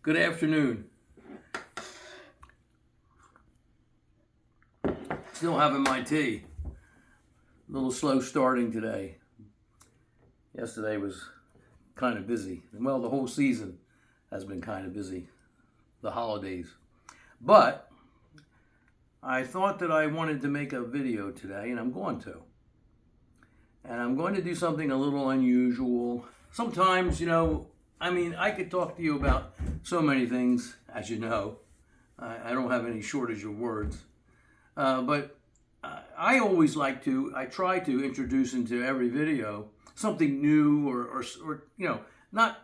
Good afternoon. Still having my tea. A little slow starting today. Yesterday was kind of busy. Well, the whole season has been kind of busy. The holidays. But I thought that I wanted to make a video today, and I'm going to. And I'm going to do something a little unusual. Sometimes, I could talk to you about so many things, as you know. I don't have any shortage of words. But I always I try to introduce into every video something new or not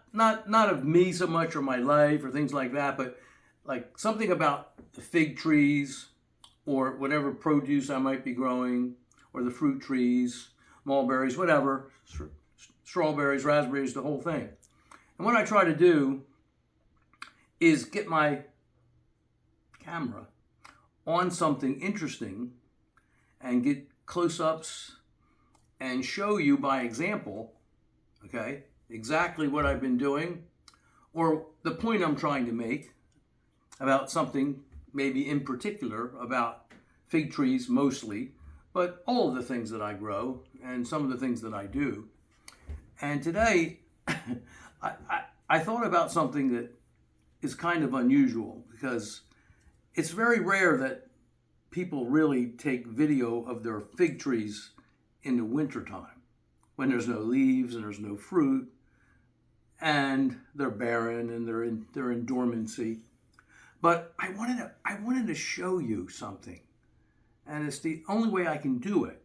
of me so much or my life or things like that, but like something about the fig trees or whatever produce I might be growing, or the fruit trees, mulberries, whatever, strawberries, raspberries, the whole thing. And what I try to do is get my camera on something interesting and get close-ups and show you by example, okay, exactly what I've been doing or the point I'm trying to make about something maybe in particular about fig trees mostly, but all of the things that I grow and some of the things that I do. And today, I thought about something that is kind of unusual because it's very rare that people really take video of their fig trees in the wintertime when there's no leaves and there's no fruit and they're barren and they're in dormancy. But I wanted to show you something, and it's the only way I can do it.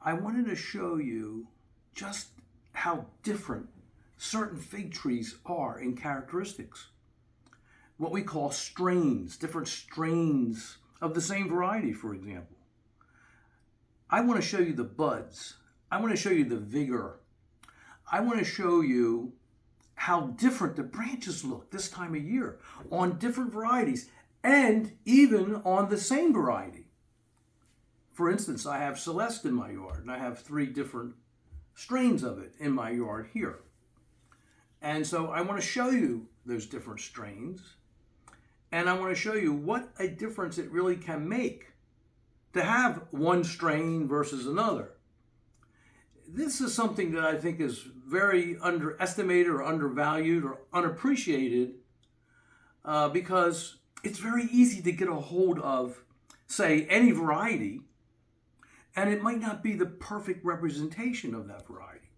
I wanted to show you just how different certain fig trees are in characteristics. What we call strains, different strains of the same variety, for example. I want to show you the buds. I want to show you the vigor. I want to show you how different the branches look this time of year on different varieties and even on the same variety. For instance, I have Celeste in my yard, and I have 3 different strains of it in my yard here. And so I want to show you those different strains, and I want to show you what a difference it really can make to have one strain versus another. This is something that I think is very underestimated or undervalued or unappreciated because it's very easy to get a hold of, say, any variety, and it might not be the perfect representation of that variety.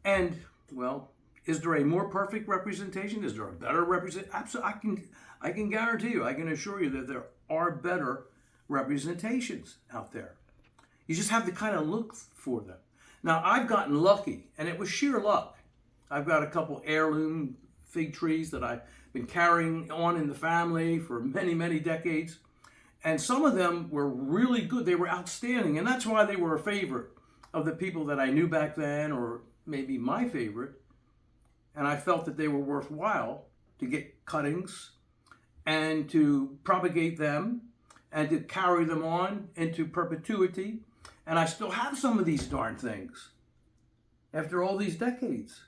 And, well, is there a more perfect representation? Is there a better representation? Absolutely. I can guarantee you, I can assure you that there are better representations out there. You just have to kind of look for them. Now, I've gotten lucky, and it was sheer luck. I've got a couple heirloom fig trees that I've been carrying on in the family for many, many decades. And some of them were really good. They were outstanding. And that's why they were a favorite of the people that I knew back then, or maybe my favorite. And I felt that they were worthwhile to get cuttings and to propagate them and to carry them on into perpetuity. And I still have some of these darn things after all these decades.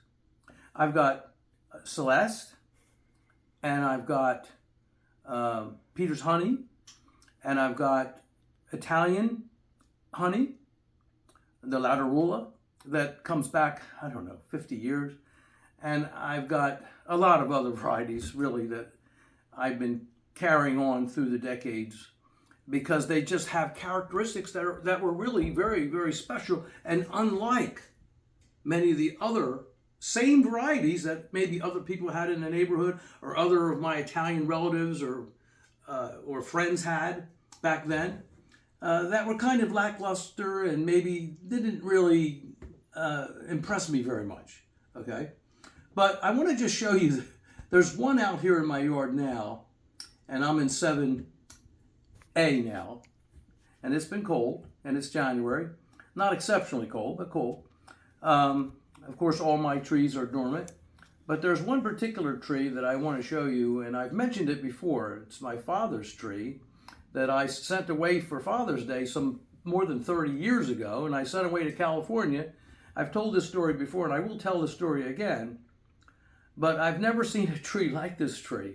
I've got Celeste, and I've got Peter's honey, and I've got Italian honey, the Latarula, that comes back, 50 years. And I've got a lot of other varieties, really, that I've been carrying on through the decades because they just have characteristics that were really very, very special and unlike many of the other same varieties that maybe other people had in the neighborhood or other of my Italian relatives or friends had back then that were kind of lackluster and maybe didn't really impress me very much, okay? But I want to just show you, there's one out here in my yard now, and I'm in 7A now, and it's been cold, and it's January. Not exceptionally cold, but cold. Of course, all my trees are dormant, but there's one particular tree that I want to show you, and I've mentioned it before. It's my father's tree that I sent away for Father's Day some more than 30 years ago, and I sent away to California. I've told this story before, and I will tell the story again. but I've never seen a tree like this tree.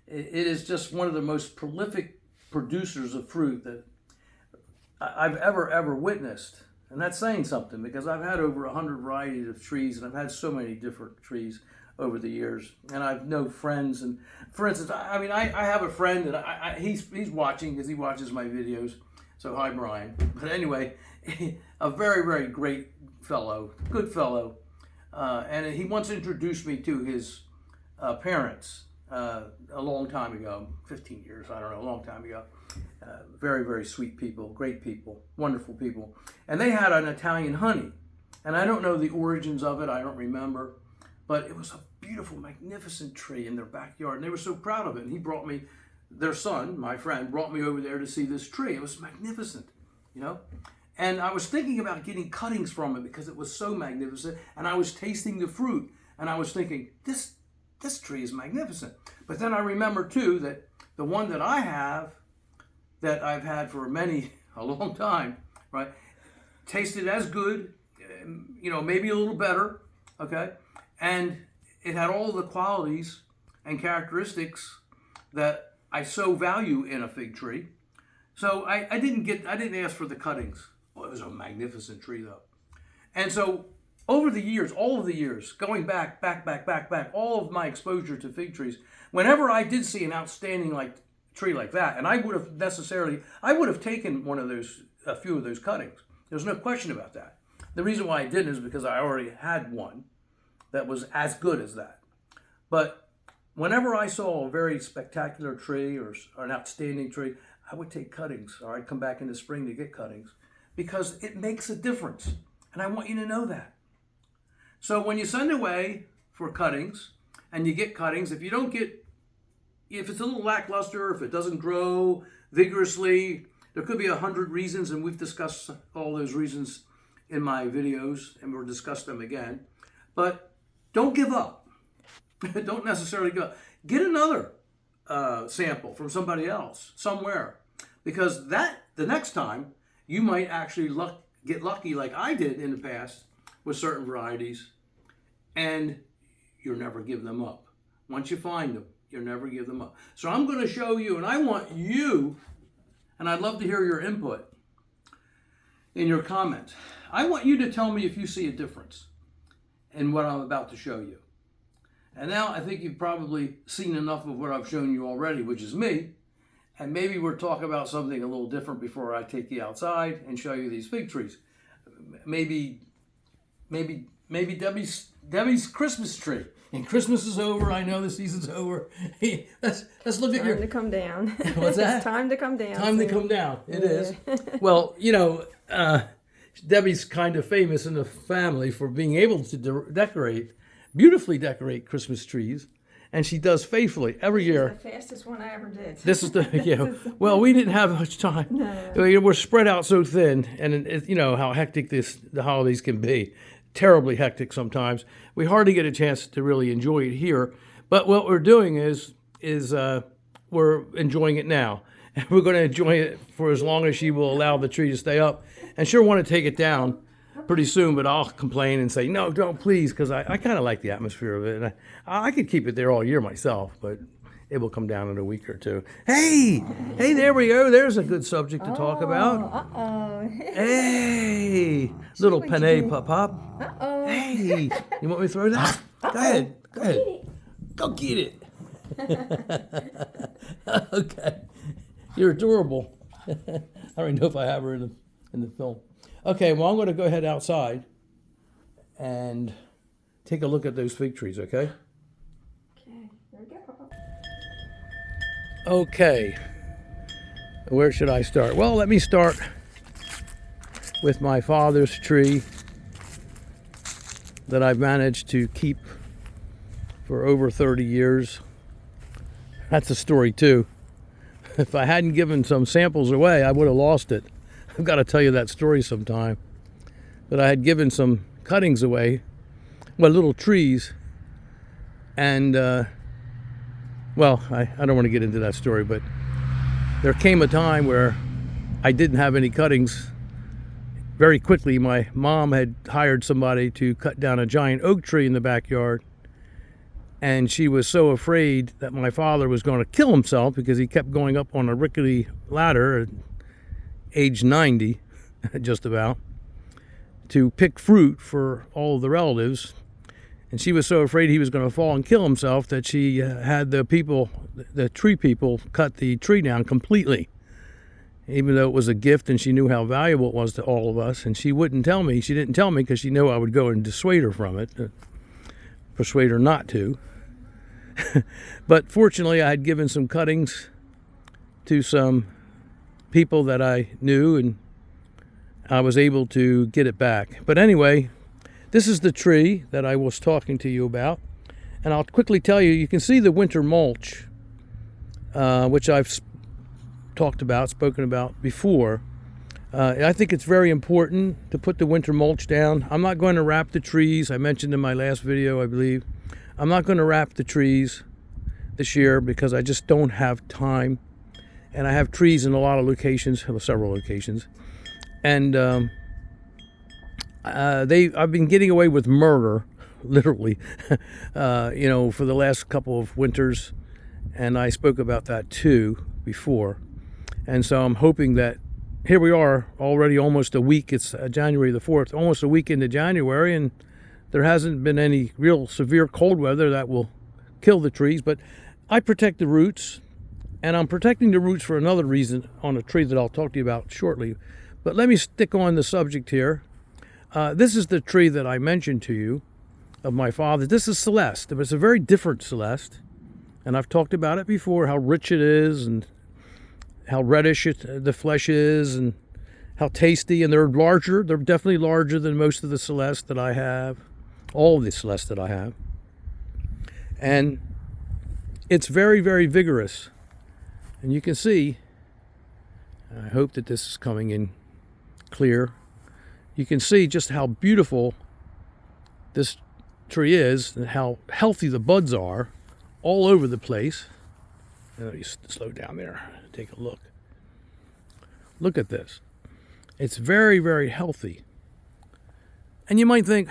It is just one of the most prolific producers of fruit that I've ever witnessed. And that's saying something, because I've had over 100 varieties of trees, and I've had so many different trees over the years. And I've known friends, and for instance, I have a friend, and he's watching, because he watches my videos. So hi, Brian. But anyway, a very great fellow, good fellow, and he once introduced me to his parents a long time ago, 15 years, I don't know, a long time ago. Very sweet people, great people, wonderful people. And they had an Italian honey. And I don't know the origins of it, I don't remember. But it was a beautiful, magnificent tree in their backyard. And they were so proud of it. And he brought me, their son, my friend, brought me over there to see this tree. It was magnificent, you know. And I was thinking about getting cuttings from it because it was so magnificent. And I was tasting the fruit. And I was thinking, this tree is magnificent. But then I remember too that the one that I have, that I've had for a long time, right, tasted as good, you know, maybe a little better, okay? And it had all the qualities and characteristics that I so value in a fig tree. So I didn't ask for the cuttings. Well, it was a magnificent tree though. And so over the years, all of the years, going back, all of my exposure to fig trees, whenever I did see an outstanding tree like that, and I would have taken a few of those cuttings. There's no question about that. The reason why I didn't is because I already had one that was as good as that. But whenever I saw a very spectacular tree or an outstanding tree, I would take cuttings, or I'd come back in the spring to get cuttings, because it makes a difference. And I want you to know that. So when you send away for cuttings, and you get cuttings, if it's a little lackluster, if it doesn't grow vigorously, there could be 100 reasons, and we've discussed all those reasons in my videos, and we'll discuss them again. But don't give up. Don't necessarily give up. Get another sample from somebody else, somewhere. Because the next time, you might actually get lucky like I did in the past with certain varieties, and you'll never give them up. Once you find them, you'll never give them up. So I'm going to show you, and I want you, and I'd love to hear your input in your comments. I want you to tell me if you see a difference in what I'm about to show you. And now I think you've probably seen enough of what I've shown you already, which is me. And maybe we'll talk about something a little different before I take you outside and show you these fig trees. Maybe Debbie's Christmas tree. And Christmas is over. I know the season's over. Hey, let's look at your... Time to come down. What's that? It's time to come down. Time to come down. It is. Well, you know, Debbie's kind of famous in the family for being able to beautifully decorate Christmas trees. And she does faithfully every year. This is the fastest one I ever did. This is well, we didn't have much time. No. We're spread out so thin, and you know how hectic the holidays can be. Terribly hectic sometimes. We hardly get a chance to really enjoy it here. But what we're doing is we're enjoying it now. And we're going to enjoy it for as long as she will allow the tree to stay up. And she'll want to take it down pretty soon, but I'll complain and say, no, don't please, because I kind of like the atmosphere of it. And I could keep it there all year myself, but it will come down in a week or two. Hey, there we go. There's a good subject to talk about. Uh-oh. Hey, little penne pop. Uh-oh. Hey, you want me to throw that? Go ahead. Go get it. Okay. You're adorable. I don't even know if I have her in the film. Okay, well, I'm going to go ahead outside and take a look at those fig trees, okay? Okay, there we go. Okay, where should I start? Well, let me start with my father's tree that I've managed to keep for over 30 years. That's a story too. If I hadn't given some samples away, I would have lost it. I've got to tell you that story sometime. But I had given some cuttings away, little trees, and well, I don't want to get into that story, but there came a time where I didn't have any cuttings. Very quickly, my mom had hired somebody to cut down a giant oak tree in the backyard, And she was so afraid that my father was going to kill himself because he kept going up on a rickety ladder at age 90, just about, to pick fruit for all of the relatives. And she was so afraid he was going to fall and kill himself that she had the tree people, cut the tree down completely. Even though it was a gift and she knew how valuable it was to all of us. And she wouldn't tell me. She didn't tell me because she knew I would go and dissuade her from it, persuade her not to. But fortunately, I had given some cuttings to some people that I knew, and I was able to get it back. But anyway, this is the tree that I was talking to you about. And I'll quickly tell you, you can see the winter mulch, which I've spoken about before. I think it's very important to put the winter mulch down. I'm not going to wrap the trees. I mentioned in my last video, I believe. I'm not going to wrap the trees this year because I just don't have time. And I have trees in a lot of locations, well, several locations. And I've been getting away with murder, literally, for the last couple of winters. And I spoke about that too before. And so I'm hoping that here we are already almost a week. It's January the 4th, almost a week into January, and there hasn't been any real severe cold weather that will kill the trees. But I protect the roots, and I'm protecting the roots for another reason on a tree that I'll talk to you about shortly. But let me stick on the subject here. This is the tree that I mentioned to you of my father. This is Celeste, but it's a very different Celeste. And I've talked about it before, how rich it is and how reddish the flesh is and how tasty. And they're larger. They're definitely larger than most of the Celeste that I have. All of the Celeste that I have. And it's very, very vigorous. And you can see, I hope that this is coming in clear. You can see just how beautiful this tree is and how healthy the buds are all over the place. Let me slow down there, take a look. Look at this. It's very, very healthy. And you might think,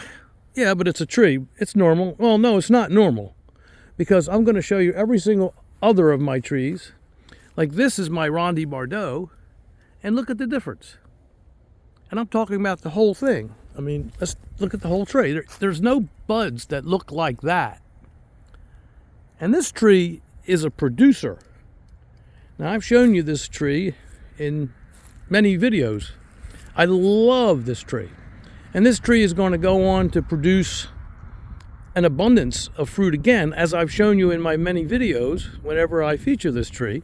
yeah, but it's a tree. It's normal. Well, no, it's not normal. Because I'm going to show you every single other of my trees. Like this is my Ronde Bordeaux. And look at the difference. And I'm talking about the whole thing. I mean, let's look at the whole tree. There's no buds that look like that. And this tree is a producer. Now, I've shown you this tree in many videos. I love this tree. And this tree is going to go on to produce an abundance of fruit again, as I've shown you in my many videos whenever I feature this tree.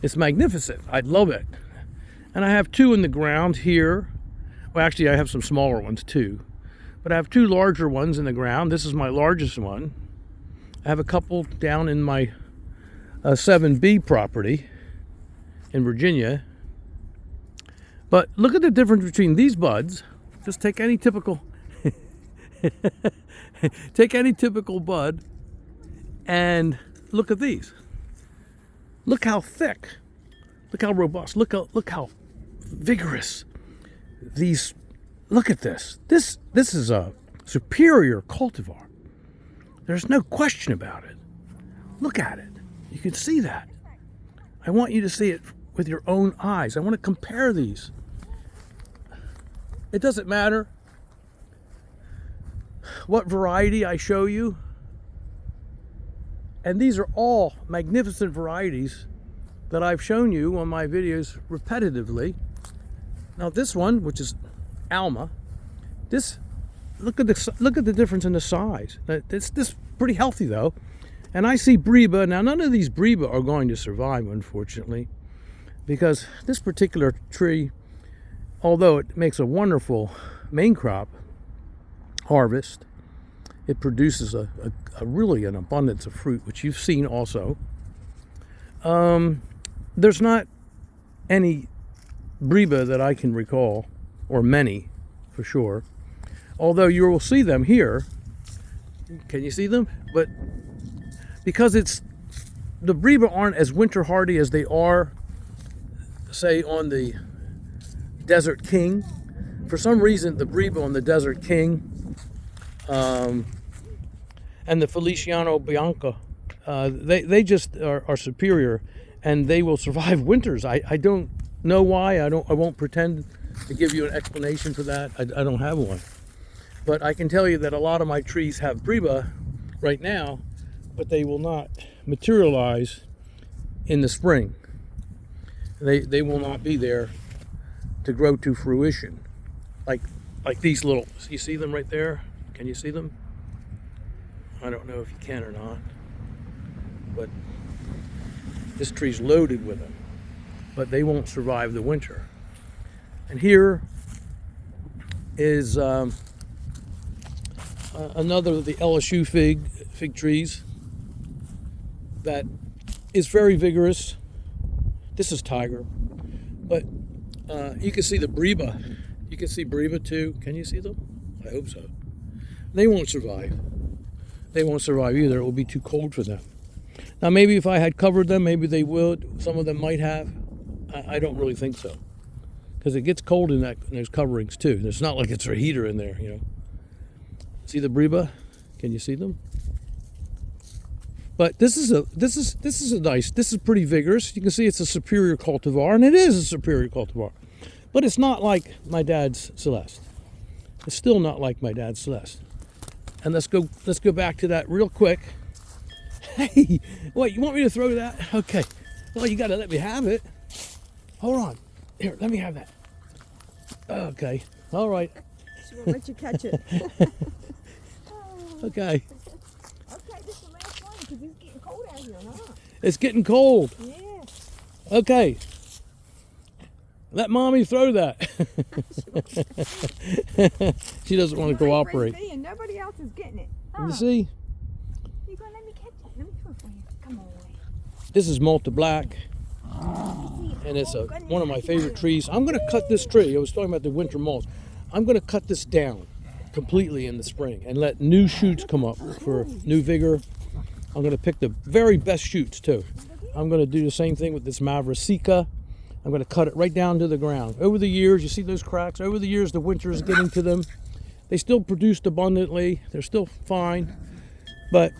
It's magnificent. I love it. And I have two in the ground here. Well, actually, I have some smaller ones too. But I have two larger ones in the ground. This is my largest one. I have a couple down in my 7B property in Virginia. But look at the difference between these buds. Just take any typical bud and look at these. Look how thick. Look how robust. Look how vigorous. These. Look at this. This is a superior cultivar. There's no question about it. Look at it. You can see that. I want you to see it with your own eyes. I want to compare these. It doesn't matter what variety I show you. And these are all magnificent varieties that I've shown you on my videos repetitively. Now this one, which is Alma, look at the difference in the size. This pretty healthy though. And I see Breba. Now none of these Breba are going to survive, unfortunately, because this particular tree, although it makes a wonderful main crop harvest, it produces a really an abundance of fruit, which you've seen also. There's not any Breba that I can recall, or many for sure, although you will see them here. Can you see them? But because the Breba aren't as winter hardy as they are, say, on the Desert King. For some reason, the Breba on the Desert King and the Feliciano Bianca, they just are superior, and they will survive winters. I don't know why. I won't pretend to give you an explanation for that. I don't have one. But I can tell you that a lot of my trees have Breba right now, but they will not materialize in the spring. They will not be there to grow to fruition. Like these little, you see them right there? Can you see them? I don't know if you can or not, but this tree's loaded with them, but they won't survive the winter. And here is another of the LSU fig trees that is very vigorous. This is tiger, but you can see the Breba. You can see Breba too. Can you see them? I hope so. They won't survive. They won't survive either. It will be too cold for them. Now maybe if I had covered them, maybe they would. Some of them might have. I don't really think so, because it gets cold in those coverings too. It's not like it's a heater in there, you know. See the Breba? Can you see them? But this is pretty vigorous. You can see it's a superior cultivar, and it is a superior cultivar. But it's not like my dad's Celeste. It's still not like my dad's Celeste. And let's go back to that real quick. Hey, what, you want me to throw that? Okay. Well, you gotta let me have it. Hold on. Here, let me have that. Okay. All right. She won't let you catch it. Okay. Okay, this is the last one because it's getting cold out here, huh? It's getting cold. Yeah. Okay. Let mommy throw that. She doesn't want to cooperate. And nobody else is getting it. Huh? You see? You gonna let me catch it? Let me throw it for you. Come on. This is Malta Black, and it's one of my favorite trees. I'm going to cut this tree. I was talking about the winter mulch. I'm going to cut this down completely in the spring and let new shoots come up for new vigor. I'm going to pick the very best shoots too. I'm going to do the same thing with this Mavrasica. I'm going to cut it right down to the ground. Over the years, you see those cracks? Over the years, the winter is getting to them. They still produced abundantly. They're still fine. But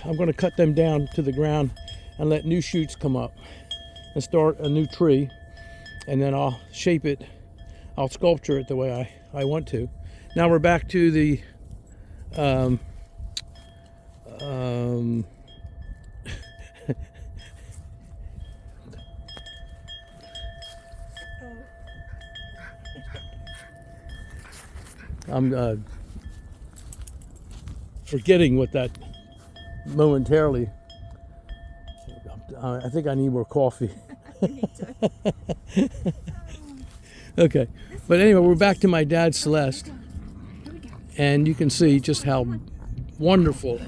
I'm going to cut them down to the ground and let new shoots come up and start a new tree. And then I'll shape it. I'll sculpture it the way I want to. Now we're back to the I'm forgetting what that momentarily. I think I need more coffee. Okay, but anyway, we're back to my dad's Celeste, and you can see just how wonderful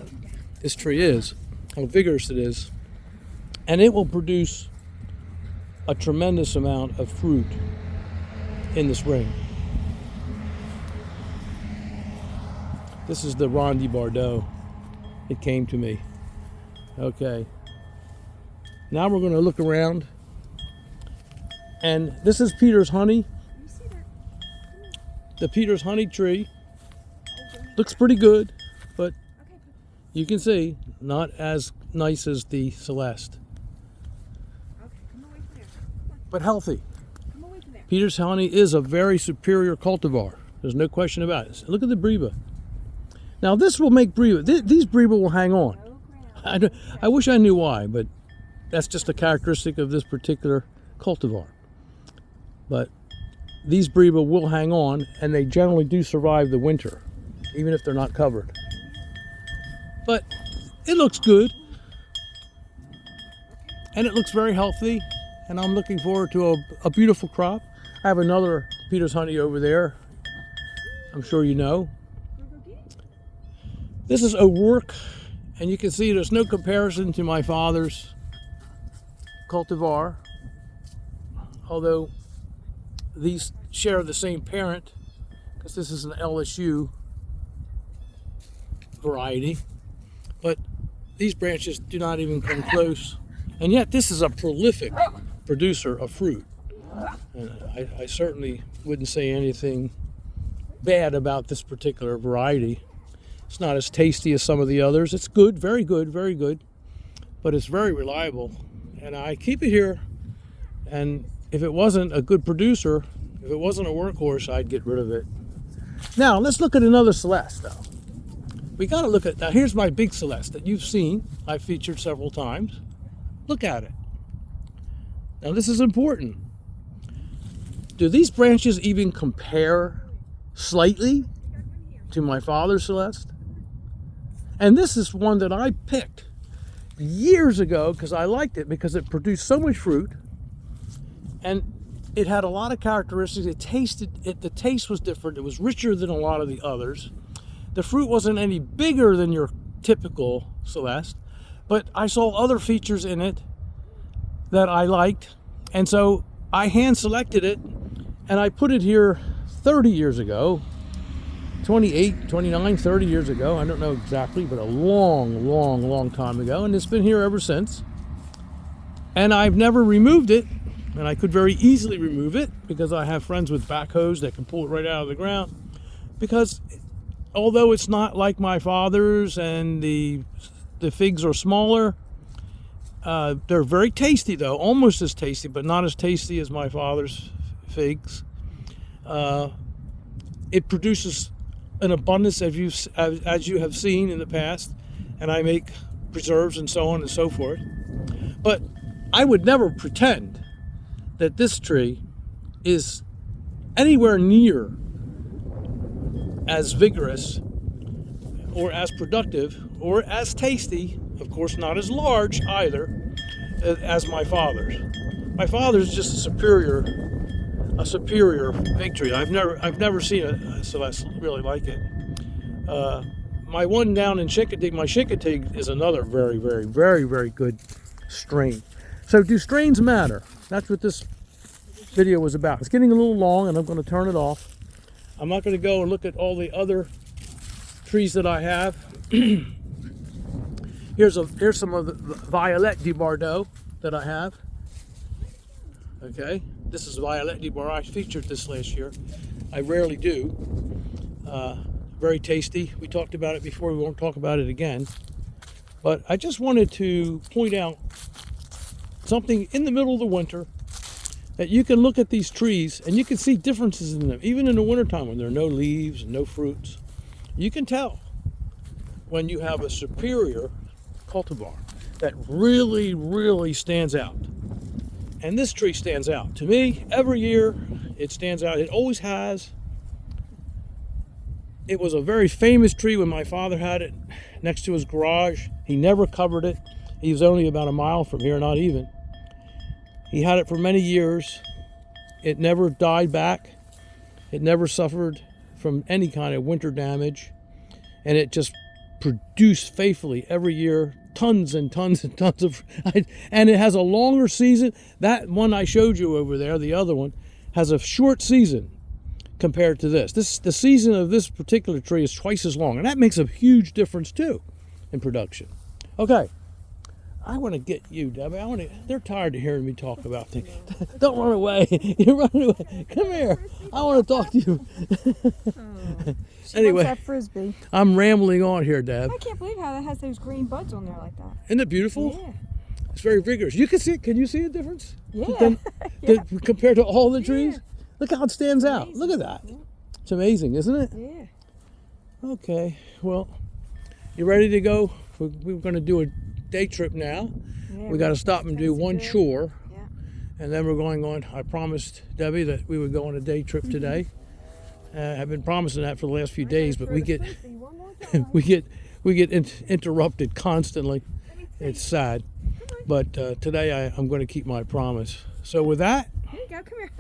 this tree is, how vigorous it is, and it will produce a tremendous amount of fruit in the spring. This is the Rondi Bardot. It came to me. Okay. Now we're going to look around. And this is Peter's honey. You see that? The Peter's honey tree. Looks pretty good, but Okay. you can see not as nice as the Celeste, Okay, come away from there. but healthy. Come away from there. Peter's honey is a very superior cultivar. There's no question about it. Look at the Breba. Now this will make Breba. These Breba will hang on. No ground. I wish I knew why, but that's just a characteristic of this particular cultivar. But these Breba will hang on, and they generally do survive the winter, even if they're not covered. But it looks good, and it looks very healthy, and I'm looking forward to a beautiful crop. I have another Peter's honey over there. I'm sure you know. This is O'Rourke, and you can see there's no comparison to my father's cultivar, although these share the same parent, because this is an LSU variety, but these branches do not even come close, and yet this is a prolific producer of fruit, and I certainly wouldn't say anything bad about this particular variety. It's not as tasty as some of the others. It's good, very good, very good. But it's very reliable. And I keep it here. And if it wasn't a good producer, if it wasn't a workhorse, I'd get rid of it. Now, let's look at another Celeste, though. We got to look at, now here's my big Celeste that you've seen. I've featured several times. Look at it. Now, this is important. Do these branches even compare slightly to my father's Celeste? And this is one that I picked years ago because I liked it because it produced so much fruit and it had a lot of characteristics. The taste was different. It was richer than a lot of the others. The fruit wasn't any bigger than your typical Celeste, but I saw other features in it that I liked. And so I hand selected it and I put it here 30 years ago, 28, 29, 30 years ago. I don't know exactly, but a long, long, long time ago. And it's been here ever since. And I've never removed it. And I could very easily remove it because I have friends with backhoes that can pull it right out of the ground. Because although it's not like my father's and the figs are smaller, they're very tasty though, almost as tasty, but not as tasty as my father's figs. It produces an abundance as you have seen in the past, and I make preserves and so on and so forth. But I would never pretend that this tree is anywhere near as vigorous or as productive or as tasty, of course not as large either, as my father's. My father's just a superior fig tree. I've never seen a Celeste really like it. My one down in Chincoteague, my Chincoteague is another very, very, very, very good strain. So do strains matter? That's what this video was about. It's getting a little long and I'm going to turn it off. I'm not going to go and look at all the other trees that I have. Here's some of the Violette de Bordeaux that I have. Okay, this is Violette de Bordeaux. I featured this last year. I rarely do. Very tasty. We talked about it before. We won't talk about it again. But I just wanted to point out something in the middle of the winter that you can look at these trees and you can see differences in them. Even in the wintertime when there are no leaves and no fruits, you can tell when you have a superior cultivar that really, really stands out. And this tree stands out. To me, every year it stands out. It always has. It was a very famous tree when my father had it next to his garage. He never covered it. He was only about a mile from here, not even. He had it for many years. It never died back. It never suffered from any kind of winter damage. And it just produced faithfully every year tons and tons and tons of, and it has a longer season. That one I showed you over there, the other one, has a short season compared to this. The season of this particular tree is twice as long, and that makes a huge difference too in production. Okay, I want to get you, Debbie. They're tired of hearing me talk about things. Don't run away. You're running away. Come here. I want to talk to you. Anyway, that frisbee. I'm rambling on here, Deb. I can't believe how that has those green buds on there like that. Isn't it beautiful? Yeah. It's very vigorous. You can see it. Can you see a difference? Yeah. Compared to all the trees? Yeah. Look how it stands out. Amazing. Look at that. Yeah. It's amazing, isn't it? Yeah. Okay. Well, you ready to go? We're going to do a day trip now. Yeah, we got to stop and do one chore. Yeah. And then we're going on. I promised Debbie that we would go on a day trip today. I've been promising that for the last few days, but we get interrupted constantly. It's sad. But today I'm going to keep my promise. So with that, here you go. Come here.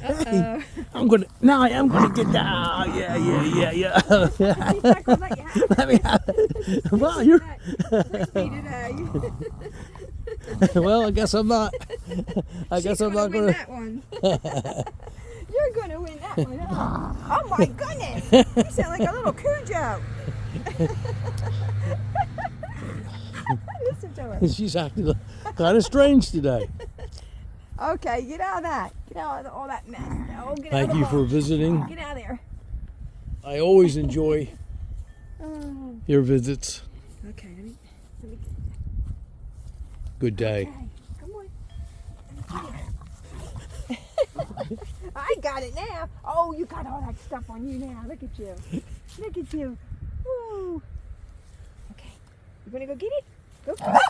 Hey, I'm gonna get down. Yeah. Let me have it. Well, you're. Well, I guess I'm not. I guess I'm not gonna. That one. You're gonna win that one. Oh my goodness! You sound like a little Cujo. Listen to her. She's acting kind of strange today. Okay, get out of that. Get out of all that mess. Oh, Thank you for visiting. Get out of there. I always enjoy Oh, your visits. okay. Let me Good day. okay. Come on. I got it now. Oh, you got all that stuff on you now. Look at you. Look at you. Woo. Okay. You gonna go get it? Go get it.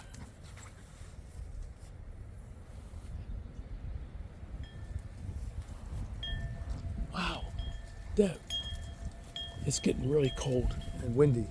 Wow. Deb, it's getting really cold and windy.